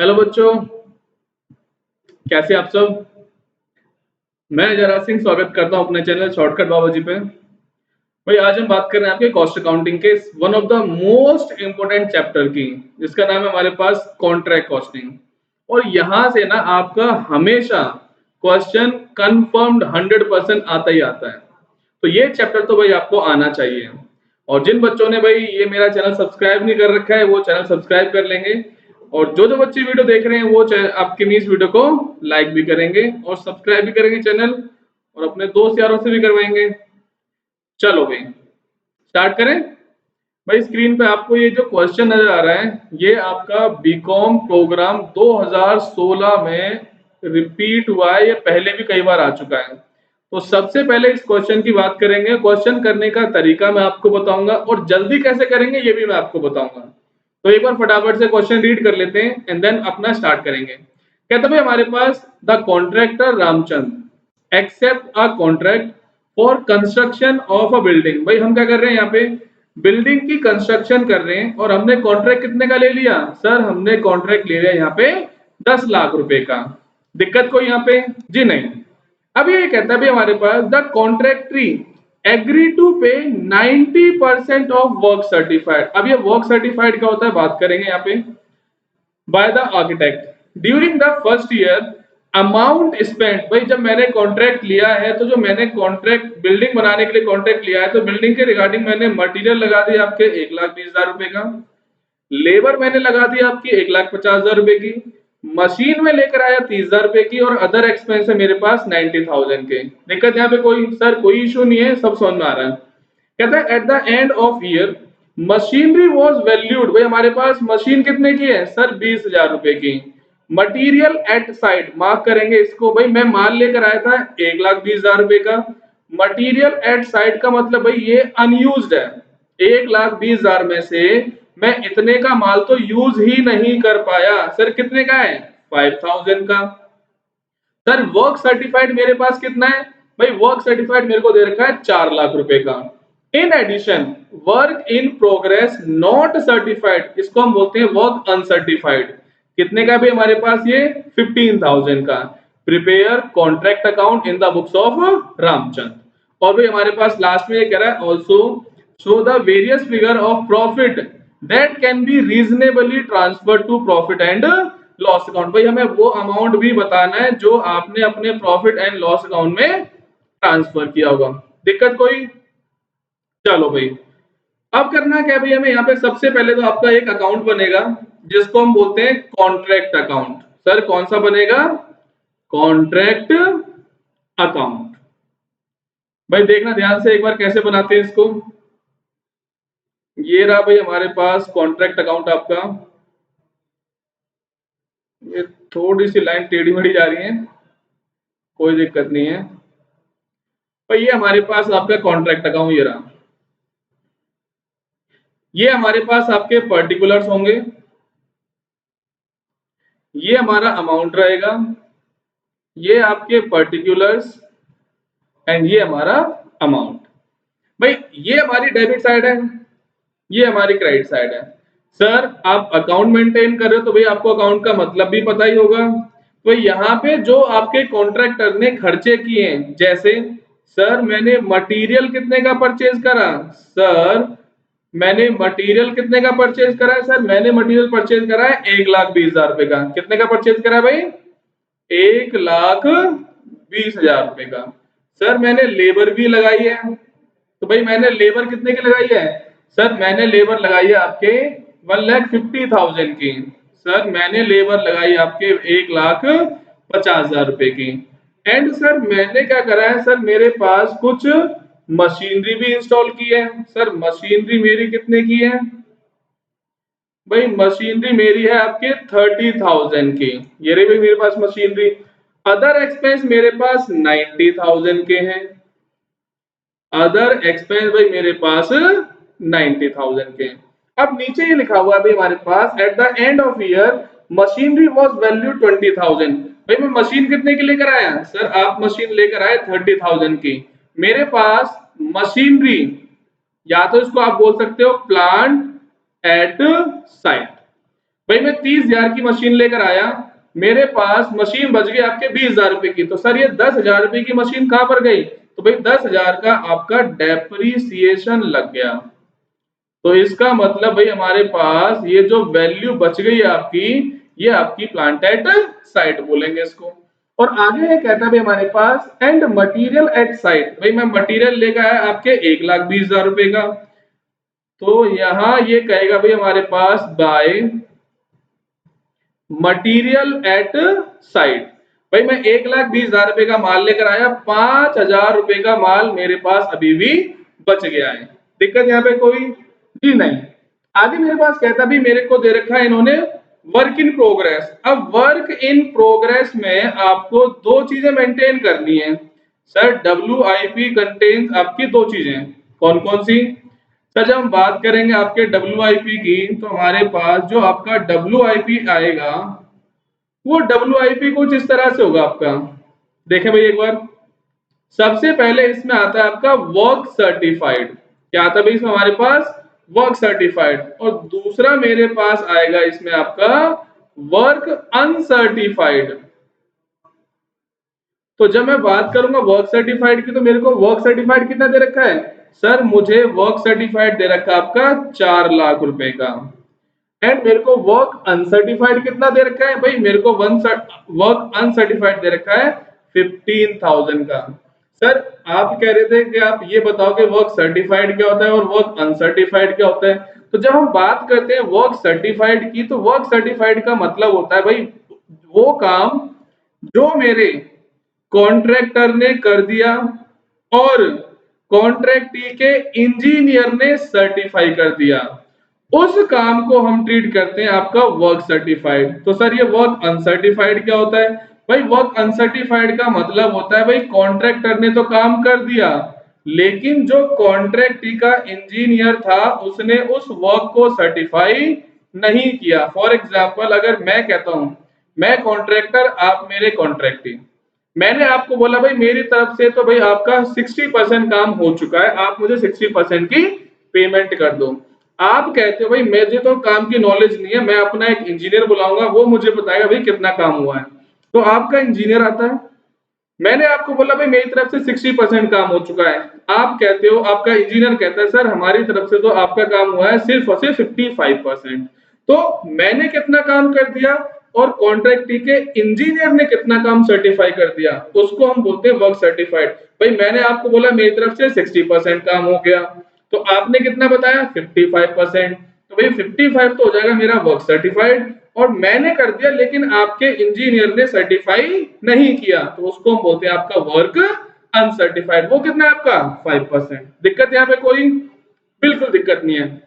Hello बच्चों, कैसे आप सब। मैं जरा सिंह स्वागत करता हूं अपने चैनल शॉर्टकट बाबा जी पे। भाई आज हम बात कर रहे हैं आपके कॉस्ट अकाउंटिंग के one of the most important chapter की, जिसका नाम है हमारे पास कॉन्ट्रैक्ट कॉस्टिंग। और यहां से ना आपका हमेशा क्वेश्चन कंफर्म्ड 100% आता ही आता है। तो ये चैप्टर तो भाई आपको आना चाहिए। और जिन बच्चों ने भाई ये मेरा चैनल सब्सक्राइब नहीं कर रखा है वो चैनल सब्सक्राइब कर लेंगे। और जो जो बच्चे वीडियो देख रहे हैं वो आपके इस वीडियो को लाइक भी करेंगे और सब्सक्राइब भी करेंगे चैनल, और अपने दोस्त यारों से भी करवाएंगे। चलो भाई स्टार्ट करें। भाई स्क्रीन पे आपको ये जो क्वेश्चन नजर आ रहा है ये आपका बीकॉम प्रोग्राम 2016 में रिपीट हुआ है, ये पहले भी कई बार आ चुका है। तो सबसे पहले इस क्वेश्चन की बात करेंगे, क्वेश्चन करने का तरीका मैं आपको बताऊंगा और जल्दी कैसे करेंगे ये भी मैं आपको बताऊंगा। तो एक बार फटाफट से क्वेश्चन रीड कर लेते हैं एंड देन अपना स्टार्ट करेंगे। कहते भाई हमारे पास the contractor Ramchand accept a contract for construction of a building. भाई हम क्या कर रहे हैं यहाँ पे, बिल्डिंग की कंस्ट्रक्शन कर रहे हैं और हमने कॉन्ट्रैक्ट कितने का ले लिया सर, हमने कॉन्ट्रैक्ट ले लिया यहाँ पे 10 लाख रुपए का। दिक्कत कोई यहाँ पे जी नहीं। अब ये कहता है भाई हमारे पास द कॉन्ट्रैक्टरी एग्री टू पे 90% ऑफ वर्क सर्टिफाइड। अब ये वर्क सर्टिफाइड क्या होता है बात करेंगे यहाँ पे। By the architect during the first year amount spend. भाई जब मैंने कॉन्ट्रैक्ट लिया है तो जो मैंने कॉन्ट्रैक्ट बिल्डिंग बनाने के लिए कॉन्ट्रैक्ट लिया है तो बिल्डिंग के रिगार्डिंग मैंने मटेरियल लगा दिया आपके 1,20,000 रुपए का, लेबर मैंने लगा दिया आपकी 1,50,000 रुपए की, मशीन में लेकर आया 30,000 रुपए की और अदर एक्सपेंस है मेरे पास 90,000 के। दिक्कत यहाँ पे कोई सर कोई इशू नहीं है, सब समझ में आ रहा है। कहता है eight the end of year machinery was valued. भाई हमारे पास मशीन कितने की है सर 20,000 रुपए की। मटीरियल एट साइड मार्क करेंगे इसको, भाई मैं माल लेकर आया था 1,20,000 रुपए का। मटीरियल एट साइड का मतलब भाई ये अनयूज्ड है, 1,20,000 में से मैं इतने का माल तो यूज ही नहीं कर पाया। सर कितने का है 5,000 का। सर वर्क सर्टिफाइड मेरे पास कितना है, भाई वर्क सर्टिफाइड मेरे को दे रखा है 4 लाख रुपए का। In addition work in progress not certified, इसको हम बोलते हैं वर्क अनसर्टिफाइड। कितने का भी हमारे पास ये 15,000 का। Prepare contract account in the books of Ramchand. और भी हमारे पास लास्ट में ये कह रहा है also show the various figure of profit that can be reasonably transfer to profit and loss account. भाई हमें वो अमाउंट भी बताना है जो आपने अपने प्रॉफिट एंड लॉस अकाउंट में ट्रांसफर किया होगा। दिक्कत कोई। चलो भाई अब करना क्या है भाई, हमें यहाँ पे सबसे पहले तो आपका एक अकाउंट बनेगा जिसको हम बोलते हैं कॉन्ट्रैक्ट अकाउंट। सर कौन सा बनेगा, कॉन्ट्रैक्ट अकाउंट। भाई देखना ध्यान से एक बार कैसे बनाते हैं इसको। ये रहा भाई हमारे पास कॉन्ट्रैक्ट अकाउंट आपका। ये थोड़ी सी लाइन टेढ़ी मेढ़ी जा रही है, कोई दिक्कत नहीं है भाई। ये हमारे पास आपका कॉन्ट्रैक्ट अकाउंट ये रहा। ये हमारे पास आपके पर्टिकुलर्स होंगे, ये हमारा अमाउंट रहेगा, ये आपके पर्टिकुलर्स एंड ये हमारा अमाउंट। भाई ये हमारी डेबिट साइड है, ये हमारी क्रेडिट साइड है। सर आप अकाउंट मेंटेन कर रहे हो तो भाई आपको अकाउंट का मतलब भी पता ही होगा। तो यहाँ पे जो आपके कॉन्ट्रैक्टर ने खर्चे किए हैं, जैसे सर मैंने मटेरियल कितने का परचेज करा, सर मैंने मटेरियल कितने का परचेज करा है, सर मैंने मटेरियल परचेज करा है 1,20,000 रुपए का। कितने का परचेज करा है भाई, 1,20,000 रुपए का। सर मैंने लेबर भी लगाई है, तो भाई मैंने लेबर कितने की लगाई है, सर मैंने लेबर लगाई है आपके 1,50,000 की। सर मैंने लेबर लगाई आपके 1,50,000 रुपए की। एंड सर मैंने क्या करा है, सर मेरे पास कुछ मशीनरी भी इंस्टॉल की है। सर मशीनरी मेरी कितने की है, भाई मशीनरी मेरी है आपके 30,000 की। ये रही भाई मेरे पास मशीनरी। अदर एक्सपेंस मेरे पास 90,000 के हैं। अदर एक्सपेंस भाई मेरे पास 90,000 के। अब नीचे ये लिखा हुआ है भाई हमारे पास at the end of year machinery was value 20,000। भाई मैं मशीन कितने की लेकर आया, सर आप मशीन लेकर आए 30,000 की। मेरे पास मशीनरी, या तो इसको आप बोल सकते हो प्लांट एट साइट। भाई मैं 30,000 की मशीन लेकर आया, मेरे पास मशीन बच गई आपके 20,000 रुपए की, तो सर ये 10,000 रुपए की मशीन कहां पर गई? तो भाई 10,000 का आपका डेप्रिसिएशन लग गया। तो इसका मतलब भाई हमारे पास ये जो वैल्यू बच गई है आपकी, ये आपकी प्लांट एट साइट बोलेंगे इसको। और आगे ये कहता है भाई हमारे पास एंड मटेरियल एट साइट, भाई मैं मटेरियल लेकर आया आपके 1,20,000 रुपए का, तो यहां ये कहेगा भाई हमारे पास बाय मटेरियल एट साइट। भाई मैं 1,20,000 रुपए का माल लेकर आया, 5,000 रुपए का माल मेरे पास अभी भी बच गया है। दिक्कत यहाँ पे कोई जी नहीं। आगे मेरे पास कहता भी मेरे को दे रखा है इन्होंने वर्क इन प्रोग्रेस। अब वर्क इन प्रोग्रेस में आपको दो चीजें मेंटेन करनी है। सर WIP कंटेन्स आपकी दो चीजें, कौन कौन सी? सर जब हम बात करेंगे आपके WIP की, तो हमारे पास जो आपका WIP आएगा, वो WIP कुछ इस तरह से होगा आपका। देखें भाई एक बार, सबसे पहले इसमें आता है आपका वर्क सर्टिफाइड। क्या आता है भाई इसमें हमारे पास? Work certified. और दूसरा मेरे पास आएगा इसमें आपका वर्क अनसर्टिफाइड। तो जब मैं बात करूंगा वर्क सर्टिफाइड की, तो मेरे को वर्क सर्टिफाइड कितना दे रखा है? सर मुझे वर्क सर्टिफाइड दे रखा है आपका 4,00,000 रुपए का। एंड मेरे को वर्क अनसर्टिफाइड कितना दे रखा है? भाई मेरे को वर्क अनसर्टिफाइड दे रखा है 15,000 का। सर आप कह रहे थे कि आप ये बताओ कि वर्क सर्टिफाइड क्या होता है और वर्क अनसर्टिफाइड क्या होता है। तो जब हम बात करते हैं वर्क सर्टिफाइड की, तो वर्क सर्टिफाइड का मतलब होता है भाई वो काम जो मेरे कॉन्ट्रैक्टर ने कर दिया और कॉन्ट्रैक्टी के इंजीनियर ने सर्टिफाई कर दिया, उस काम को हम ट्रीट करते हैं आपका वर्क सर्टिफाइड। तो सर ये वर्क अनसर्टिफाइड क्या होता है? भाई वर्क अनसर्टिफाइड का मतलब होता है भाई कॉन्ट्रैक्टर ने तो काम कर दिया, लेकिन जो कॉन्ट्रैक्टी का इंजीनियर था उसने उस वर्क को सर्टिफाई नहीं किया। फॉर एग्जाम्पल अगर मैं कहता हूं मैं कॉन्ट्रैक्टर, आप मेरे कॉन्ट्रैक्टी, मैंने आपको बोला भाई मेरी तरफ से तो भाई आपका 60% काम हो चुका है, आप मुझे 60% की पेमेंट कर दो। आप कहते हो भाई मुझे तो काम की नॉलेज नहीं है, मैं अपना एक इंजीनियर बुलाऊंगा, वो मुझे बताएगा भाई कितना काम हुआ है। तो आपका इंजीनियर आता है, मैंने आपको बोला भाई मेरी तरफ से 60% काम हो चुका है, आप कहते हो, आपका इंजीनियर कहता है सर हमारी तरफ से तो आपका काम हुआ है सिर्फ और सिर्फ 55%। तो मैंने कितना काम कर दिया और कॉन्ट्रैक्टी के इंजीनियर ने कितना काम सर्टिफाई कर दिया, उसको हम बोलते हैं वर्क सर्टिफाइड। भाई मैंने आपको बोला मेरी तरफ से 60% काम हो गया, तो आपने कितना बताया? 55%। तो भाई 55 तो हो जाएगा मेरा वर्क सर्टिफाइड, और मैंने कर दिया लेकिन आपके इंजीनियर ने सर्टिफाई नहीं किया, तो उसको हम बोलते हैं आपका वर्क अनसर्टिफाइड। वो कितना है आपका? 5%। दिक्कत यहाँ पे कोई? बिल्कुल दिक्कत नहीं है।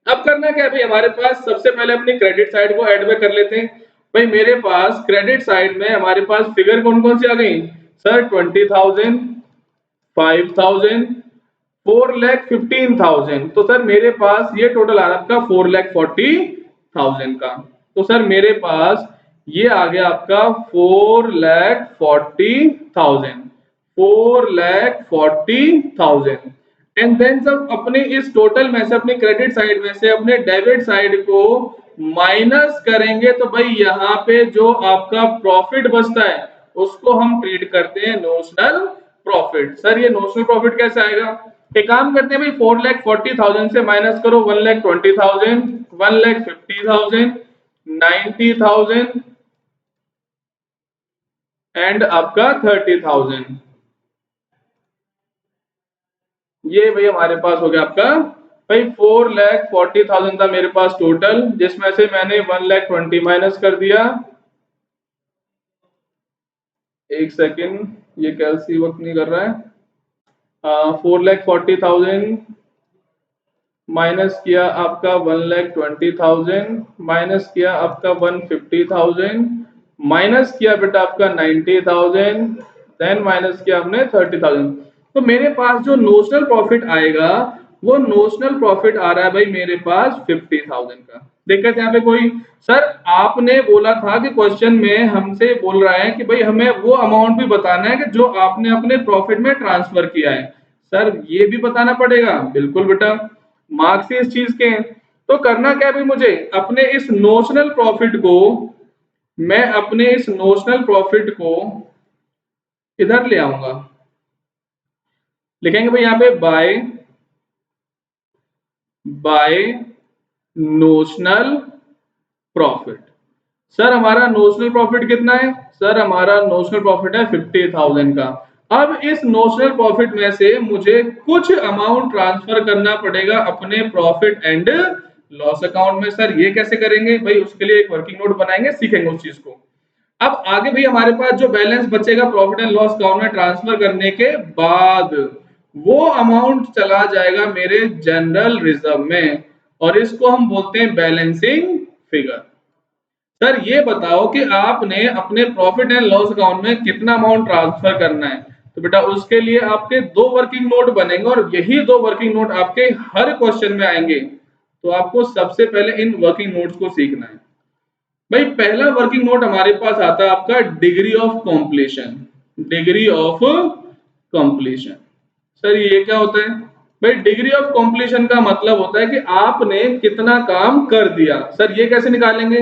अब करना क्या है भाई, हमारे पास सबसे पहले अपनी क्रेडिट साइड को ऐड में कर लेते हैं। भाई मेरे पास क्रेडिट साइड में हमारे पास फिगर कौन कौन सी आ गई? सर 20,000, 5,000, 4,15,000। तो सर मेरे पास ये टोटल आ रहा आपका 4,40,000 का। तो सर मेरे पास ये आ गया आपका 4,40,000, 4,40,000। एंड देन सब अपने इस टोटल में से, अपने क्रेडिट साइड में से अपने डेबिट साइड को माइनस करेंगे, तो भाई यहाँ पे जो आपका प्रॉफिट बचता है उसको हम ट्रीट करते हैं नोशनल प्रॉफिट। सर ये नोशनल प्रॉफिट कैसे आएगा? एक काम करते हैं भाई, 4,40,000 से माइनस करो 1,20,000, 1,50,000, 90,000 एंड आपका 30,000। ये भाई हमारे पास हो गया आपका, भाई 4,40,000 था मेरे पास टोटल, जिसमें से मैंने 1,20,000 माइनस कर दिया। एक सेकंड ये कैलसी वर्क नहीं कर रहा है। 4,40,000 माइनस किया आपका 1,20,000, माइनस किया आपका 150,000, माइनस किया बेटा आपका 90,000, देन माइनस किया हमने 30,000। तो मेरे पास जो नोशनल प्रॉफिट आएगा, वो नोशनल प्रॉफिट आ रहा है भाई मेरे पास 50,000 का। दिक्कत यहाँ पे कोई? सर आपने बोला था कि क्वेश्चन में हमसे बोल रहा है कि भाई हमें वो अमाउंट भी बताना है कि जो आपने अपने प्रॉफिट में ट्रांसफर किया है। सर ये भी बताना पड़ेगा, बिल्कुल बेटा, मार्क्स इस चीज के हैं। तो करना क्या है भाई, मुझे अपने इस नोशनल प्रॉफिट को, मैं अपने इस नोशनल प्रॉफिट को इधर ले आऊंगा। लिखेंगे भाई यहाँ पे बाय नोशनल प्रॉफिट। सर हमारा नोशनल प्रॉफिट कितना है? सर हमारा नोशनल प्रॉफिट है 50,000 का। अब इस नोशनल प्रॉफिट में से मुझे कुछ अमाउंट ट्रांसफर करना पड़ेगा अपने प्रॉफिट एंड लॉस अकाउंट में। सर ये कैसे करेंगे भाई? उसके लिए एक वर्किंग नोट बनाएंगे, सीखेंगे उस चीज को। अब आगे भी हमारे पास जो बैलेंस बचेगा प्रॉफिट एंड लॉस अकाउंट में ट्रांसफर करने के बाद, वो अमाउंट चला जाएगा मेरे जनरल रिजर्व में, और इसको हम बोलते हैं बैलेंसिंग फिगर। सर ये बताओ कि आपने अपने प्रॉफिट एंड लॉस अकाउंट में कितना अमाउंट ट्रांसफर करना है। तो बेटा उसके लिए आपके दो वर्किंग नोट बनेंगे, और यही दो वर्किंग नोट आपके हर क्वेश्चन में आएंगे। तो आपको सबसे पहले इन वर्किंग नोट्स को सीखना है। भाई पहला वर्किंग नोट हमारे पास आता है आपका degree of completion. Degree of completion, sir ये क्या होता है? भाई डिग्री ऑफ कॉम्प्लीशन का मतलब होता है कि आपने कितना काम कर दिया। सर ये कैसे निकालेंगे?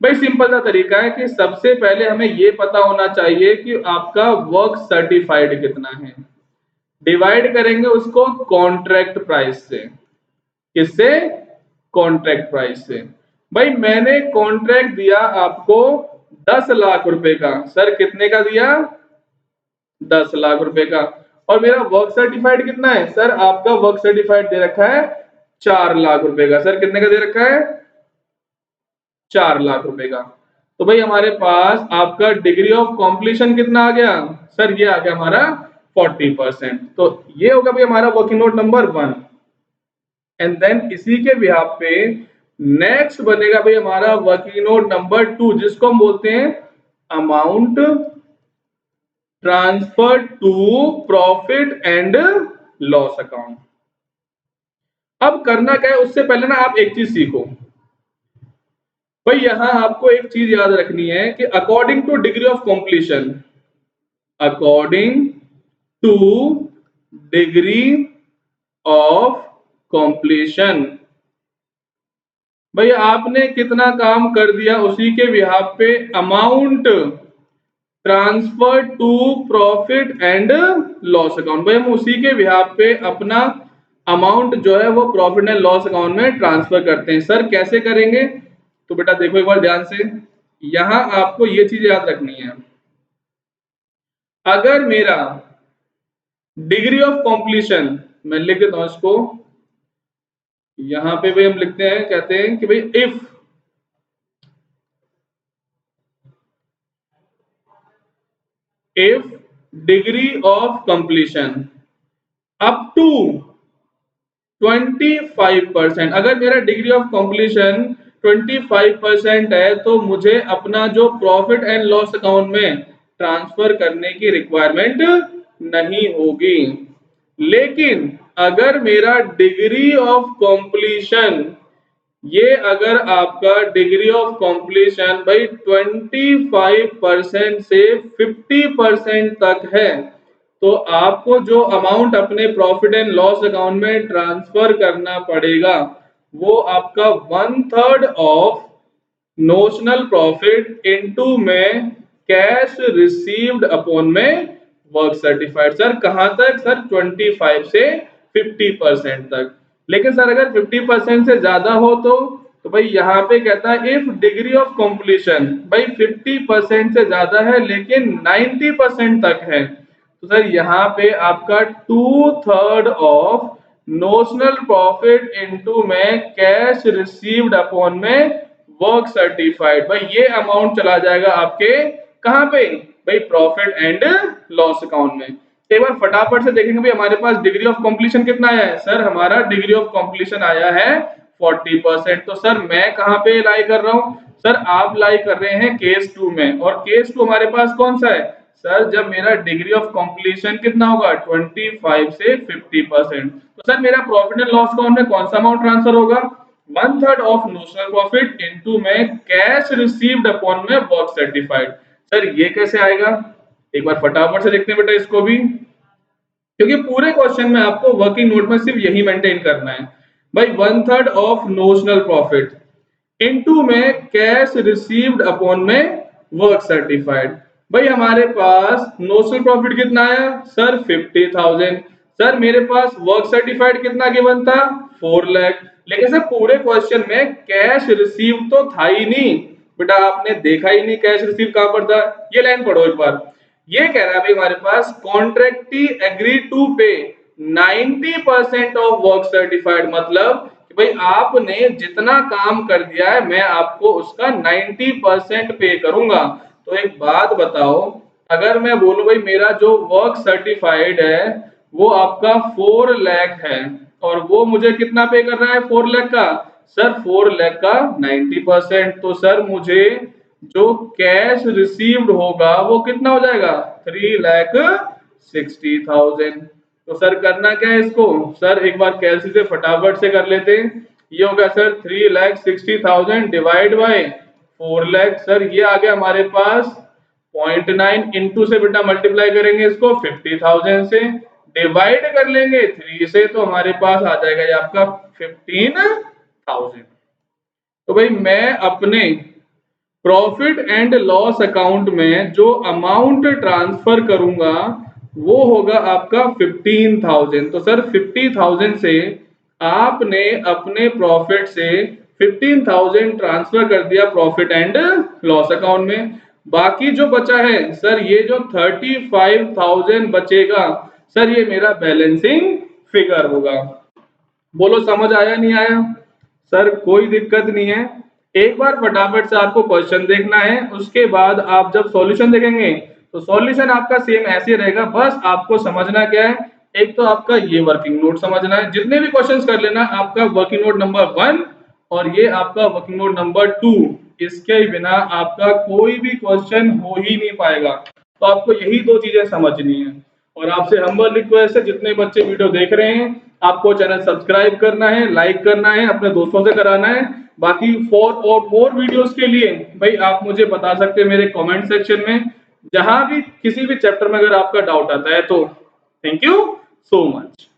भाई सिंपल सा तरीका है कि सबसे पहले हमें ये पता होना चाहिए कि आपका वर्क सर्टिफाइड कितना है। डिवाइड करेंगे उसको कॉन्ट्रैक्ट प्राइस से। किससे? कॉन्ट्रैक्ट प्राइस से। भाई मैंने कॉन्ट्रैक्ट दिया आपको 10 लाख रुपए का। सर कितने का दिया? 10 लाख रुपए का। और मेरा वर्क सर्टिफाइड कितना है? सर आपका वर्क सर्टिफाइड दे रखा है 4 लाख रुपए का। सर कितने का दे रखा है? 4 लाख रुपए का। तो भाई हमारे पास आपका डिग्री ऑफ कॉम्प्लीशन कितना आ गया? सर ये आ गया हमारा 40%। तो ये होगा भाई हमारा working note number 1। And then इसी के बिहाफ पे नेक्स्ट बनेगा भाई हमारा वर्किंग नोट नंबर 2, जिसको हम बोलते हैं amount transfer to profit and loss account. अब करना क्या है, उससे पहले ना आप एक चीज सीखो भाई। यहां आपको एक चीज याद रखनी है कि according two degree of completion, according two degree of completion, भाई आपने कितना काम कर दिया उसी के बिहाफ पे amount transfer to profit and loss account, भाई हम उसी के बिहाफ पे अपना अमाउंट जो है वो प्रॉफिट एंड लॉस अकाउंट में ट्रांसफर करते हैं। सर कैसे करेंगे? तो बेटा देखो एक बार ध्यान से, यहां आपको ये चीज याद रखनी है। अगर मेरा डिग्री ऑफ कॉम्प्लीशन, मैं लिख देता हूं इसको, यहां पे भाई हम लिखते हैं, कहते हैं कि भाई if degree of completion up to 25%, अगर मेरा डिग्री ऑफ कंप्लीशन 25% है, तो मुझे अपना जो प्रॉफिट एंड लॉस अकाउंट में ट्रांसफर करने की रिक्वायरमेंट नहीं होगी। लेकिन अगर मेरा डिग्री ऑफ कंप्लीशन, ये अगर आपका डिग्री ऑफ कंप्लीशन भाई 25% से 50% तक है, तो आपको जो अमाउंट अपने प्रॉफिट एंड लॉस अकाउंट में ट्रांसफर करना पड़ेगा वो आपका 1/3 ऑफ नोशनल प्रॉफिट इनटू में कैश रिसीव्ड अपॉन में वर्क सर्टिफाइड। सर कहां तक? सर 25 से 50% तक। लेकिन सर अगर 50% से ज्यादा हो तो भाई यहाँ पे कहता है इफ डिग्री ऑफ कंप्लीशन भाई 50% से ज्यादा है लेकिन 90% तक है, तो सर यहाँ पे आपका 2/3 ऑफ नोशनल प्रॉफिट इनटू में कैश रिसीव्ड अपॉन में वर्क सर्टिफाइड, भाई ये अमाउंट चला जाएगा आपके कहां पे? भाई प्रॉफिट एंड लॉस अकाउंट में। एक बार फटाफट से देखेंगे भाई हमारे पास डिग्री ऑफ कंप्लीशन कितना आया है। सर हमारा डिग्री ऑफ कंप्लीशन आया है 40%। तो सर मैं कहां पे लाई कर रहा हूं? सर आप लाई कर रहे हैं केस 2 में, और केस 2 हमारे पास कौन सा है? सर जब मेरा डिग्री ऑफ कंप्लीशन कितना होगा 25 से 50%, तो सर मेरा प्रॉफिट एंड लॉस अकाउंट में कौन सा अमाउंट ट्रांसफर होगा? 1/3 ऑफ नोशनल प्रॉफिट इनटू में कैश रिसीव्ड अपॉन में वर्क सर्टिफाइड। सर ये कैसे आएगा? एक बार फटाफट से देखते हैं बेटा इसको भी, क्योंकि पूरे क्वेश्चन में आपको वर्किंग नोट में सिर्फ यही मेंटेन करना है। भाई 1/3 ऑफ नोशनल प्रॉफिट इनटू में कैश रिसीव्ड अपॉन में वर्क सर्टिफाइड। भाई हमारे पास नोशनल प्रॉफिट कितना आया सर 50,000। सर मेरे पास वर्क सर्टिफाइड कितना गिवन था 4 लाख। लेकिन सर पूरे क्वेश्चन में कैश रिसीव तो था ही नहीं बेटा, आपने देखा ही नहीं कैश रिसीव कहां पर था। ये लाइन पढ़ो एक बार। ये कह रहा है भाई हमारे पास कॉन्ट्रैक्टी एग्री टू पे 90% ऑफ वर्क सर्टिफाइड, मतलब कि भाई आपने जितना काम कर दिया है मैं आपको उसका 90% पे करूंगा। तो एक बात बताओ, अगर मैं बोलूं भाई मेरा जो वर्क सर्टिफाइड है वो आपका 4 लाख है और वो मुझे कितना पे कर रहा है 4 लाख का, सर 4 लाख का 90%, तो सर मुझे जो कैश रिसीव्ड होगा वो कितना हो जाएगा 3,60,000। तो सर करना क्या है इसको, सर एक बार कैलसी से फटाफट से कर लेते हैं। ये होगा sir 3,60,000 divide by 4 lakh. Sir ये आ गया हमारे पास 0.9 इंटू से बेटा मल्टीप्लाई करेंगे इसको 50,000 से, डिवाइड कर लेंगे 3 से, तो हमारे पास आ जाएगा ये आपका 15,000। तो भाई मैं अपने प्रॉफिट एंड लॉस अकाउंट में जो अमाउंट ट्रांसफर करूंगा वो होगा आपका 15,000। तो सर 50,000 से आपने अपने प्रॉफिट से 15,000 ट्रांसफर कर दिया प्रॉफिट एंड लॉस अकाउंट में। बाकी जो बचा है सर ये जो 35,000 बचेगा सर ये मेरा बैलेंसिंग फिगर होगा। बोलो समझ आया नहीं आया। सर कोई दिक्कत नहीं है, एक बार फटाफट से आपको क्वेश्चन देखना है, उसके बाद आप जब सॉल्यूशन देखेंगे तो सॉल्यूशन आपका सेम ऐसे रहेगा। बस आपको समझना क्या है, एक तो आपका ये वर्किंग नोट समझना है, जितने भी क्वेश्चंस कर लेना आपका वर्किंग नोट नंबर 1 और ये आपका वर्किंग नोट नंबर 2, इसके बिना आपका कोई भी क्वेश्चन हो ही नहीं पाएगा। तो आपको यही दो चीजें समझनी है। और आपसे हम्बल रिक्वेस्ट है, जितने बच्चे वीडियो देख रहे हैं आपको चैनल सब्सक्राइब करना है, लाइक करना है, अपने दोस्तों से कराना है। बाकी फॉर और मोर वीडियोस के लिए भाई आप मुझे बता सकते हैं मेरे कमेंट सेक्शन में, जहां भी किसी भी चैप्टर में अगर आपका डाउट आता है तो। Thank you so much.